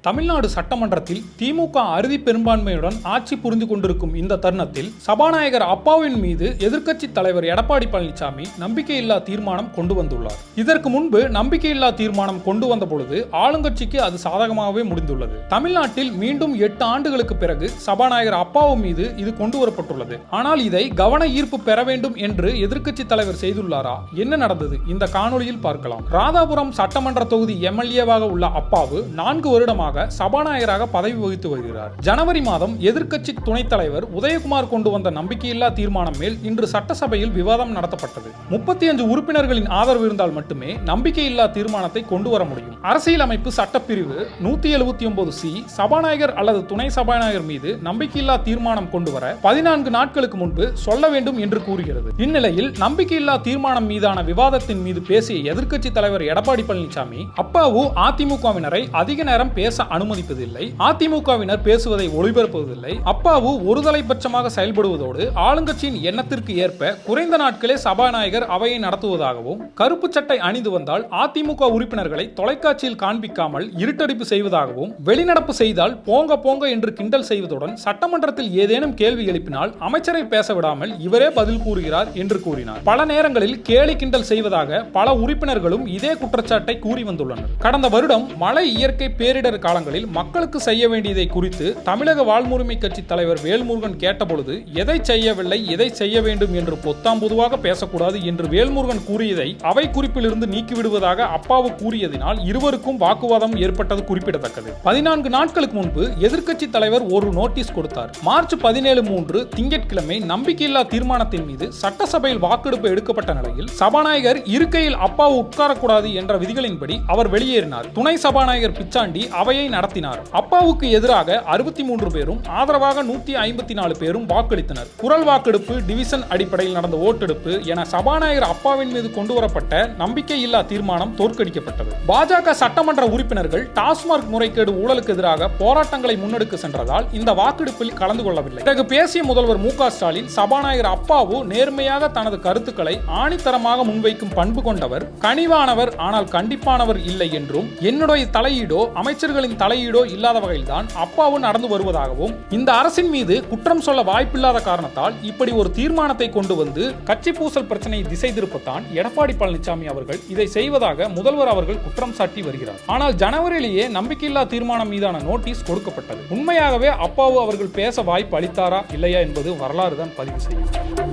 தமிழ்நாடு சட்டமன்றத்தில் திமுக அறுதி பெரும்பான்மையுடன் ஆட்சி புரிந்து கொண்டிருக்கும் இந்த தருணத்தில் சபாநாயகர் அப்பாவின் மீது எதிர்க்கட்சி தலைவர் எடப்பாடி பழனிசாமி நம்பிக்கையில்லா தீர்மானம் கொண்டு வந்துள்ளார். இதற்கு முன்பு நம்பிக்கையில்லா தீர்மானம் கொண்டு வந்த பொழுது ஆளுங்கட்சிக்கு அது சாதகமாகவே முடிந்துள்ளது. தமிழ்நாட்டில் மீண்டும் 8 ஆண்டுகளுக்கு பிறகு சபாநாயகர் அப்பாவு மீது இது கொண்டு வரப்பட்டுள்ளது. ஆனால் இதை கவன ஈர்ப்பு பெற வேண்டும் என்று எதிர்க்கட்சி தலைவர் செய்துள்ளாரா? என்ன நடந்தது? இந்த காணொலியில் பார்க்கலாம். ராதாபுரம் சட்டமன்ற தொகுதி எம்எல்ஏவாக உள்ள அப்பாவு 4 வருடமாக சபாநாயகராக பதவி வகித்து வருகிறார். ஜனவரி மாதம் எதிர்க்கட்சி துணைத் தலைவர் உதயகுமார் கொண்டு வந்த நம்பிக்கையில்லா தீர்மானம் மேல் இன்று சட்டசபையில் விவாதம் நடத்தப்பட்டது. 35 உறுப்பினர்களின் ஆதரவு இருந்தால் மட்டுமே நம்பிக்கையில்லா தீர்மானத்தை கொண்டு வர முடியும். அரசியலமைப்பு சட்டப்பிரிவு 179C சபாநாயகர் அல்லது துணை சபாநாயகர் மீது நம்பிக்கையில்லா தீர்மானம் கொண்டு வர 14 நாட்களுக்கு முன்பு சொல்ல வேண்டும் என்று கூறுகிறது. இந்நிலையில் நம்பிக்கையில்லா தீர்மானம் மீதான விவாதத்தின் மீது பேசிய எதிர்க்கட்சி தலைவர் எடப்பாடி பழனிசாமி அப்பாவு அதிமுகவினரை அதிக நேரம் பேச அனுமதிப்பதில்லை, அதிமுகவினர் பேசுவதை ஒளிபரப்புவதில்லை, அப்பாவு ஒருதலைபட்சமாக செயல்படுவதோடு ஆளுங்கட்சியின் எண்ணத்திற்கு ஏற்ப குறைந்த நாட்களே சபாநாயகர் அவையை நடத்துவதாகவும், கருப்பு சட்டை அணிந்து வந்தால் அதிமுக உறுப்பினர்களை தொலைக்காட்சியில் காண்பிக்காமல் இருட்டடிப்பு செய்வதாகவும், வெளிநடப்பு செய்தால் போங்க போங்க என்று கிண்டல் செய்வதுடன் சட்டமன்றத்தில் ஏதேனும் கேள்வி எழுப்பினால் அமைச்சரை பேச விடாமல் இவரே பதில் கூறுகிறார் என்று கூறினார். பல நேரங்களில் கேலி கிண்டல் செய்வதாக பல உறுப்பினர்களும் இதே குற்றச்சாட்டை கூறி வந்துள்ளனர். கடந்த வருடம் மழை இயற்கை பேரிடர் காலங்களில் மக்களுக்கு செய்ய வேண்டியதை குறித்து தமிழக வாழ்வுரிமை கட்சி தலைவர் வேல்முருகன் கேட்டபொழுது எதை செய்யவில்லை, எதை செய்ய வேண்டும் என்று பொத்தாம் பொதுவாக பேசக்கூடாது என்று வேல்முருகன் கூறியதை அவை குறிப்பிலிருந்து நீக்கிவிடுவதாக அப்பாவு கூறியதினால் இருவருக்கும் வாக்குவாதம் ஏற்பட்டது குறிப்பிடத்தக்கது. 14 நாட்களுக்கு முன்பு எதிர்க்கட்சி தலைவர் ஒரு நோட்டீஸ் கொடுத்தார். மார்ச் 17 திங்கட்கிழமை நம்பிக்கையில்லா தீர்மானத்தின் மீது சட்டசபையில் வாக்கெடுப்பு எடுக்கப்பட்ட நிலையில் சபாநாயகர் இருக்கையில் அப்பாவு உட்காரக்கூடாது என்ற விதிகளின்படி அவர் வெளியேறினார். துணை சபாநாயகர் பிச்சாண்டி அவையை நடத்தினார். அப்பாவுக்கு எதிராக 63 பேரும் ஆதரவாக 154 பேரும் வாக்களித்தனர். குரல் வாக்கெடுப்பு, டிவிஷன் அடிப்படையில் நடந்த ஓட்டெடுப்பு என சபாநாயகர் அப்பாவின் மீது கொண்டு வரப்பட்ட நம்பிக்கையில்லா தீர்மானம் தோற்கடிக்கப்பட்டது. பாஜக சட்டமன்ற உறுப்பினர்கள் டாஸ்மாக் முறைகேடு ஊழலுக்கு எதிராக போராட்டங்களை முன்னெடுக்க சென்றதால் இந்த வாக்கெடுப்பில் கலந்து கொள்ளவில்லை. பிறகு பேசிய முதல்வர் மு.க. ஸ்டாலின் சபாநாயகர் அப்பாவு நேர்மையாக தனது கருத்துக்களை ஆணித்தரமாக முன்வைக்கும் பண்பு கொண்டவர், கனிவானவர், ஆனால் கண்டிப்பானவர் இல்லை என்றும், என்னுடைய தலையீடோ அமைச்சர்களின் தலையீடோ இல்லாத வகையில்தான் அப்பாவு நடந்து வருவதாகவும், இந்த அரசின் மீது குற்றம் சொல்ல வாய்ப்பில்லாத காரணத்தால் இப்படி ஒரு தீர்மானத்தை கொண்டு வந்து கட்சி பூசல் பிரச்சனையை திசை திருப்பத்தான் எடப்பாடி பழனிசாமி அவர்கள் இதை செய்வதாக முதல்வர் அவர்கள் குற்றம் சாட்டி வருகிறார். ஆனால் ஜனவரியிலேயே நம்பிக்கையில்லா தீர்மானம் மீதான நோட்டீஸ் கொடுக்கப்பட்டது. உண்மையாகவே அப்பாவு அவர்கள் பேச வாய்ப்பு அளித்தாரா இல்லையா என்பது வரலாறு தான் பதிவு செய்யும்.